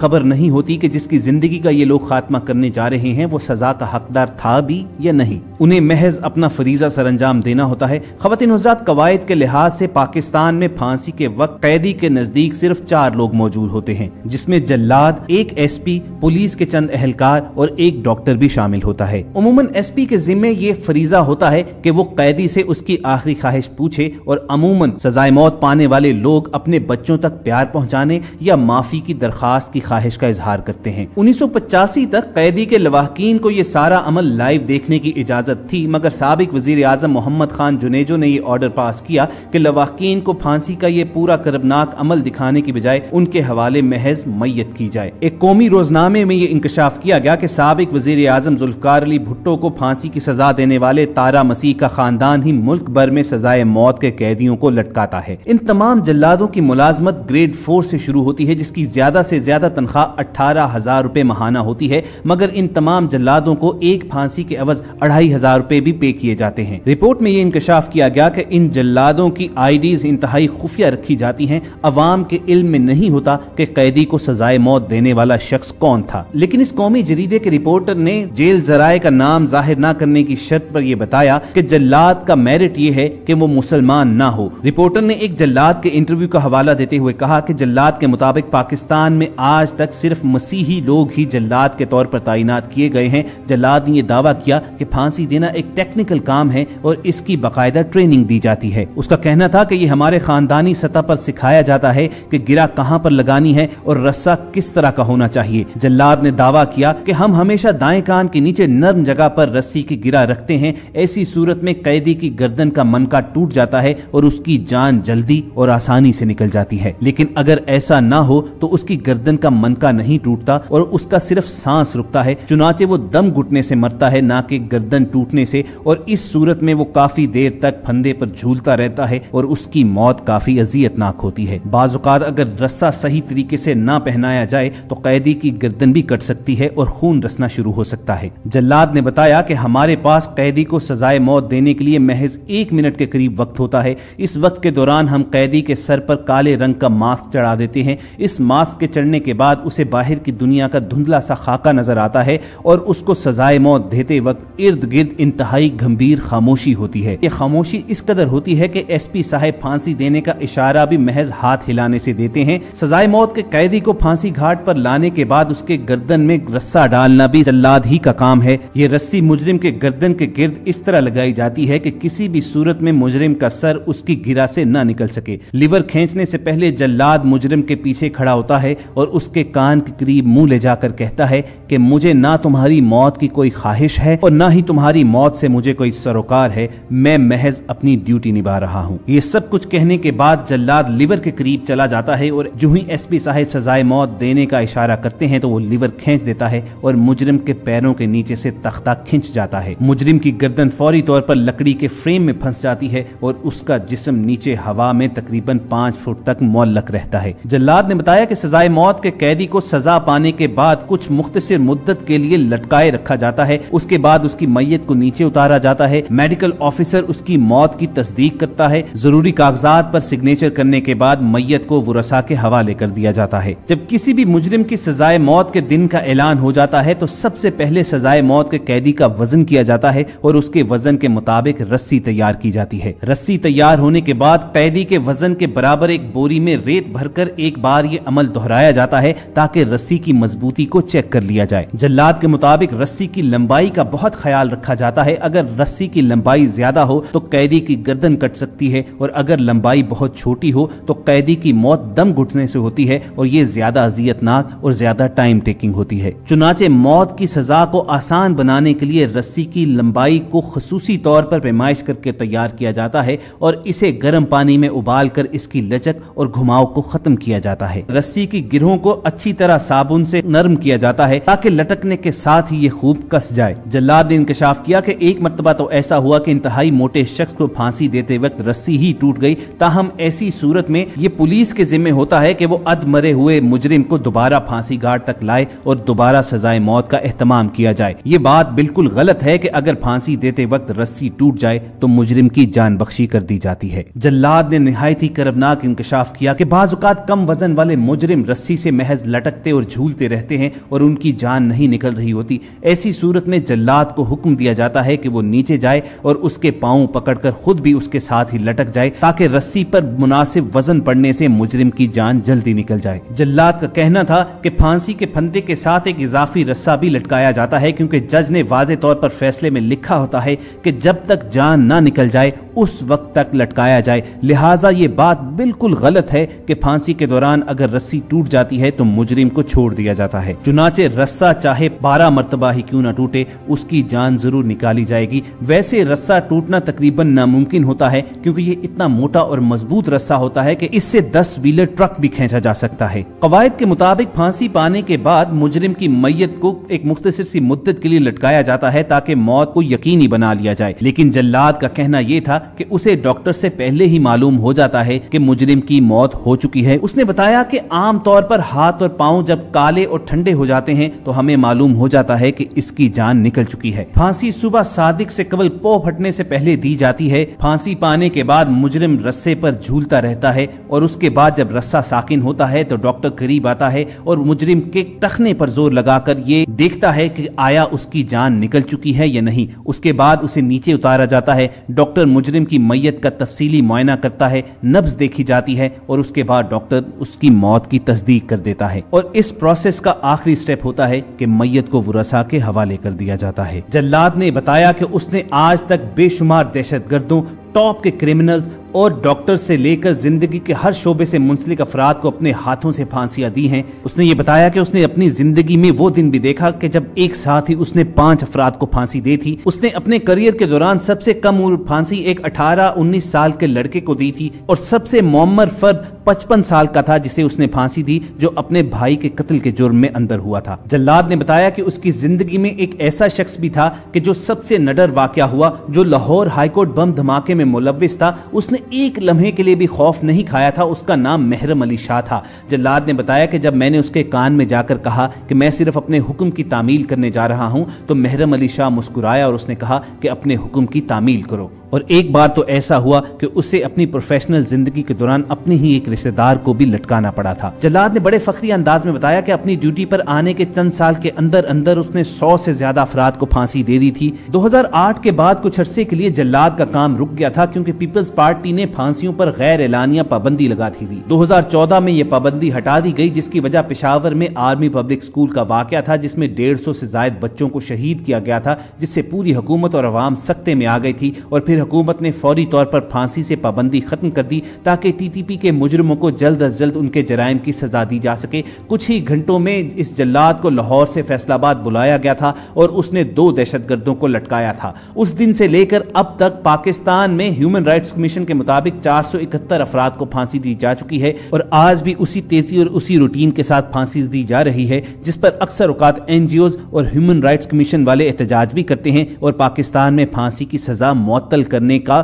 खबर नहीं होती कि जिसकी जिंदगी का ये लोग खात्मा करने जा रहे हैं वो सजा का हकदार था भी या नहीं। उन्हें महज अपना फरीजा सरंजाम देना होता है। ख़वातीन हज़रात, कवायद के लिहाज से पाकिस्तान में फांसी के वक्त कैदी के नजदीक सिर्फ 4 लोग मौजूद होते हैं, जिसमें जल्लाद, एक एसपी, पुलिस के चंद एहलकार और एक डॉक्टर भी शामिल होता है। उमूमन एसपी के जिम्मे ये फरीजा होता है कि वो कैदी से उसकी आखिरी ख्वाहिश पूछे और अमूमन सजाए मौत पाने वाले लोग अपने बच्चों तक प्यार पहुंचाने या माफी की दरखास्त की ख्वाहिश का इजहार करते हैं। 1985 तक कैदी के लवाहकीन को ये सारा अमल लाइव देखने की इजाजत थी, मगर साबिक वजीर आजम मोहम्मद खान जुनेजो ने ये ऑर्डर पास किया कि लवाहकीन को फांसी का ये पूरा करबनाक अमल दिखाने की बजाय उनके हवाले महज मैयत की जाए। एक कौमी रोजनामे में ये इंकशाफ किया गया कि साबिक वजीर आजम जुल्फकार अली भुट्टो को फांसी की सजा देने वाले तारा मसीह का खानदान ही मुल्क भर में सजाए मौत के कैदियों को लटकाता है। इन तमाम जल्लादों की मुलाजमत ग्रेड 4 से शुरू होती है, जिसकी ज्यादा से ज्यादा तनख्वाह 18,000 रुपए महाना होती है, मगर इन तमाम जल्लादों को एक फांसी के एवज 2,500 रुपए भी पे किए जाते हैं। रिपोर्ट में ये इंकशाफ किया गया कि इन जल्लादों की आईडीज इंतहाई खुफिया रखी जाती हैं। अवाम के इल्म में नहीं होता कि कैदी को सजाए मौत देने वाला शख्स कौन था, लेकिन इस कौमी जरीदे के रिपोर्टर ने जेल जराए का नाम जाहिर न करने की शर्त पर यह बताया कि जल्लाद का मेरिट यह है कि वो मुसलमान ना हो। रिपोर्टर ने एक जल्लाद के इंटरव्यू का हवाला देते हुए कहा कि जल्लाद के मुताबिक पाकिस्तान में आज तक सिर्फ मसीही लोग ही जल्लाद के तौर पर तैनात किए गए हैं। जल्लाद ने यह दावा किया कि फांसी देना एक टेक्निकल काम है और इसकी बाकायदा ट्रेनिंग दी जाती है। उसका कहना था कि यह हमारे खानदानी सतह पर सिखाया जाता है कि गिरा कहां पर लगानी है और रस्सा किस तरह का होना चाहिए। जल्लाद ने दावा किया कि हम हमेशा दाएं कान के नीचे नर्म जगह पर रस्सी की गिरा रखते हैं। ऐसी सूरत में कैदी की गर्दन का मनका टूट जाता है और उसकी जान जल्दी और आसानी से निकल जाती है, लेकिन अगर ऐसा ना हो तो उसकी गर्दन का मनका नहीं टूटता और उसका सिर्फ सांस रुकता है। चुनाचे वो दम घुटने से मरता है, ना कि गर्दन टूटने से, और इस सूरत में वो काफी देर तक फंदे पर झूलता रहता है और उसकी मौत काफी अजियतनाक होती है। बाज़ औक़ात अगर रस्सा सही तरीके से ना पहनाया जाए तो कैदी की गर्दन भी कट सकती है और खून रसना शुरू हो सकता है। जल्लाद ने बताया कि हमारे पास कैदी को सजाए मौत देने के लिए महज 1 मिनट के करीब वक्त होता है। इस वक्त के दौरान हम कैदी के सर पर काले रंग का मास्क चढ़ा देते हैं। इस मास्क के चढ़ने के बाद उसे बाहर की दुनिया का धुंधला सा खाका नजर आता है और उसको सजाए मौत देते वक्त इर्द गिर्द इंतहाई गंभीर खामोशी होती है। ये खामोशी इस कदर होती है कि एसपी साहब फांसी देने का इशारा भी महज हाथ हिलाने से देते हैं। सजाए मौत के कैदी को फांसी घाट पर लाने के बाद उसके गर्दन में रस्सा डालना भी जल्लाद ही का काम है। ये रस्सी मुजरिम के गर्दन के गिर्द इस तरह लगाई जाती है कि किसी भी सूरत में मुजरिम का सर उसकी गिरा से ना निकल सके। लीवर खींचने से पहले जल्लाद मुजरिम के पीछे खड़ा होता है और उसके कान के करीब मुंह ले जाकर कहता है कि मुझे ना तुम्हारी मौत की कोई ख्वाहिश है और ना ही तुम्हारी मौत से मुझे कोई सरोकार है, मैं महज अपनी ड्यूटी निभा रहा हूँ। ये सब कुछ कहने के बाद जल्लाद लीवर के करीब चला जाता है और जो ही एसपी साहब सजाए मौत देने का इशारा करते हैं तो वो लीवर खींच देता है और मुजरिम के पैरों के नीचे से तख्ता खिंच जाता है। मुजरिम की गर्दन फौरी तौर पर लकड़ी के फ्रेम में फंस जाती है और उसका जिस्म नीचे हवा में तकरीबन 5 फुट तक मुअल्लक रहता है। जल्लाद ने बताया कि सजाए मौत के कैदी को सजा पाने के बाद कुछ मुख्तसर मुद्दत के लिए लटकाए रखा जाता है। उसके बाद उसकी मैयत को नीचे उतारा जाता है। मेडिकल ऑफिसर उसकी मौत की तस्दीक करता है। जरूरी कागजात पर सिग्नेचर करने के बाद मैयत को वुरसा के हवाले कर दिया जाता है। जब किसी भी मुजरिम की सजाए मौत के दिन का ऐलान हो जाता है तो सबसे पहले सजाए मौत के कैदी का वजन किया जाता है और उसके वजन के मुताबिक रस्सी तैयार की जाती है। रस्सी तैयार होने के बाद कैदी के वजन के बराबर एक बोरी में रेत भरकर एक बार ये अमल दोहराया जाता है ताकि रस्सी की मजबूती को चेक कर लिया जाए। जल्लाद के मुताबिक रस्सी की लंबाई का बहुत ख्याल रखा जाता है। अगर रस्सी की लंबाई ज्यादा हो तो कैदी की गर्दन कट सकती है और अगर लंबाई बहुत छोटी हो तो कैदी की मौत दम घुटने से होती है और ये ज्यादा अजियतनाक और ज्यादा टाइम टेकिंग होती है। चुनाचे मौत की सजा को आसान बनाने के लिए रस्सी की लंबाई को खसूसी तौर पर पैमाइश करके तैयार किया जाता है और इसे गर्म पानी में उबाल कर इसकी लचक और घुमाव को खत्म किया जाता है। रस्सी की गिरों को अच्छी तरह साबुन से नरम किया जाता है ताकि लटकने के साथ ही ये खूब कस जाए। जल्लाद ने इंकशाफ किया कि एक मर्तबा तो ऐसा हुआ कि इंतहाई मोटे शख्स को फांसी देते वक्त रस्सी ही टूट गई। ताहम ऐसी सूरत में ये पुलिस के जिम्मे होता है कि वो अध मरे हुए मुजरिम को दोबारा फांसी घाट तक लाए और दोबारा सजाए मौत का एहतमाम किया जाए। ये बात बिल्कुल गलत है कि अगर फांसी देते वक्त रस्सी टूट जाए तो मुजरिम की जान बख्शी कर दी जाती है। जल्लाद ने निहायत ही करबनाक इंकशाफ किया कि बाज़ औक़ात कम वजन वाले मुजरिम रस्सी से महज محض لٹکتے اور جھولتے رہتے ہیں اور ان کی جان نہیں نکل رہی ہوتی۔ ایسی صورت میں جلاد کو حکم دیا جاتا ہے کہ وہ نیچے جائے اور اس کے پاؤں پکڑ کر خود بھی اس کے ساتھ ہی لٹک جائے تاکہ رسی پر مناسب وزن پڑنے سے مجرم کی جان جلدی نکل جائے۔ جلاد کا کہنا تھا کہ پھانسی کے پھندے کے ساتھ ایک اضافی رسہ بھی لٹکایا جاتا ہے کیونکہ جج نے واضح طور پر فیصلے میں لکھا ہوتا ہے کہ جب تک جان نہ نکل جائے اس وقت تک لٹکایا جائے، لہٰذا یہ بات بالکل غلط ہے کہ پھانسی کے دوران اگر رسی ٹوٹ جاتی ہے تو مجرم کو چھوڑ دیا جاتا ہے۔ چنانچہ رسہ چاہے 12 مرتبہ ہی کیوں نہ ٹوٹے، اس کی جان ضرور نکالی جائے گی۔ ویسے رسہ ٹوٹنا تقریباً ناممکن ہوتا ہے کیونکہ یہ اتنا موٹا اور مضبوط رسہ ہوتا ہے کہ اس سے 10 ویلر ٹرک بھی کھینچا جا سکتا ہے۔ قواعد کے مطابق پھانسی پانے کے بعد مجرم کی میت کو ایک مختصر سی مدت کے لیے لٹکایا جاتا ہے تاکہ موت کو یقینی بنا لیا جائے، لیکن جلاد کا کہنا یہ تھا کہ اسے ڈاکٹر سے پہلے ہی معلوم ہو جاتا ہے کہ مجرم کی موت ہو چکی ہے۔ اس نے بتایا کہ عام طور پر ہاتھ اور پاؤں جب کالے اور ٹھنڈے ہو جاتے ہیں تو ہمیں معلوم ہو جاتا ہے کہ اس کی جان نکل چکی ہے۔ پھانسی صبح صادق سے قبل پو پھٹنے سے پہلے دی جاتی ہے۔ پھانسی پانے کے بعد مجرم رسے پر جھولتا رہتا ہے اور اس کے بعد جب رسہ ساکن ہوتا ہے تو ڈاکٹر قریب آتا ہے اور مجرم کے ٹخنے پر زور لگا کر یہ دیکھتا ہے کہ آیا اس کی جان نکل چکی ہے یا نہیں۔ اس کے بعد اسے نیچے اتارا جاتا ہے۔ ڈاکٹر مجرم کی میت کا تفصیلی معائنہ کرتا ہے، نبض دیکھی جاتی ہے اور اس کے بعد ڈاکٹر اس کی موت کی تصدیق کر دیتا ہے اور اس پروسیس کا آخری سٹیپ ہوتا ہے کہ میت کو ورثاء کے حوالے کر دیا جاتا ہے۔ جلاد نے بتایا کہ اس نے آج تک بے شمار دہشت گردوں، ٹاپ کے کرمنلز اور ڈاکٹر سے لے کر زندگی کے ہر شعبے سے منسلک افراد کو اپنے ہاتھوں سے پھانسیاں دی ہیں۔ اس نے یہ بتایا کہ اس نے اپنی زندگی میں وہ دن بھی دیکھا کہ جب ایک ساتھ ہی اس نے 5 افراد کو پھانسی دی تھی۔ اس نے اپنے کریئر کے دوران سب سے کم عمر پھانسی ایک 18-19 سال کے لڑکے کو دی تھی اور سب سے معمر فرد 55 سال کا تھا جسے اس نے پھانسی دی جو اپنے بھائی کے قتل کے جرم میں اندر ہوا تھا۔ جلاد نے بتایا کہ اس کی زندگی میں ایک ایسا شخص بھی تھا کہ جو سب سے نڈر واقعہ ہوا، جو لاہور ہائی کورٹ بم دھماکے میں ملوث تھا۔ اس نے ایک لمحے کے لیے بھی خوف نہیں کھایا تھا۔ اس کا نام محرم علی شاہ تھا۔ جلاد نے بتایا کہ جب میں نے اس کے کان میں جا کر کہا کہ میں صرف اپنے حکم کی تعمیل کرنے جا رہا ہوں تو محرم علی شاہ مسکرایا اور اس نے کہا کہ اپنے حکم کی تعمیل کرو۔ اور ایک بار تو ایسا ہوا کہ اسے اپنی پروفیشنل زندگی کے دوران اپنی ہی ایک رشتہ دار کو بھی لٹکانا پڑا تھا۔ جلاد نے بڑے فخری انداز میں بتایا کہ اپنی ڈیوٹی پر آنے کے چند سال کے اندر اندر اس نے 100 سے زیادہ افراد کو پھانسی دے دی تھی۔ 2008 کے بعد کچھ عرصے کے لیے جلاد کا کام رک گیا تھا کیونکہ پیپلز پارٹی نے پھانسیوں پر غیر اعلانیہ پابندی لگا تھی۔ 2014 میں یہ پابندی ہٹا دی گئی جس کی وجہ پشاور میں آرمی پبلک اسکول کا واقعہ تھا جس میں 150 سے زائد بچوں کو شہید کیا گیا تھا، جس سے پوری حکومت اور عوام سکتے میں آ گئی تھی اور پھر حکومت نے فوری طور پر پھانسی سے پابندی ختم کر دی تاکہ ٹی ٹی پی کے مجرموں کو جلد از جلد ان کے جرائم کی سزا دی جا سکے۔ کچھ ہی گھنٹوں میں اس جلاد کو لاہور سے فیصل آباد بلایا گیا تھا اور اس نے 2 دہشت گردوں کو لٹکایا تھا۔ اس دن سے لے کر اب تک پاکستان میں ہیومن رائٹس کمیشن کے مطابق 471 افراد کو پھانسی دی جا چکی ہے اور آج بھی اسی تیزی اور اسی روٹین کے ساتھ پھانسی دی جا رہی ہے جس پر اکثر اوقات NGOز اور ہیومن رائٹس کمیشن والے احتجاج بھی کرتے ہیں اور پاکستان میں پھانسی کی سزا معطل کرنے کا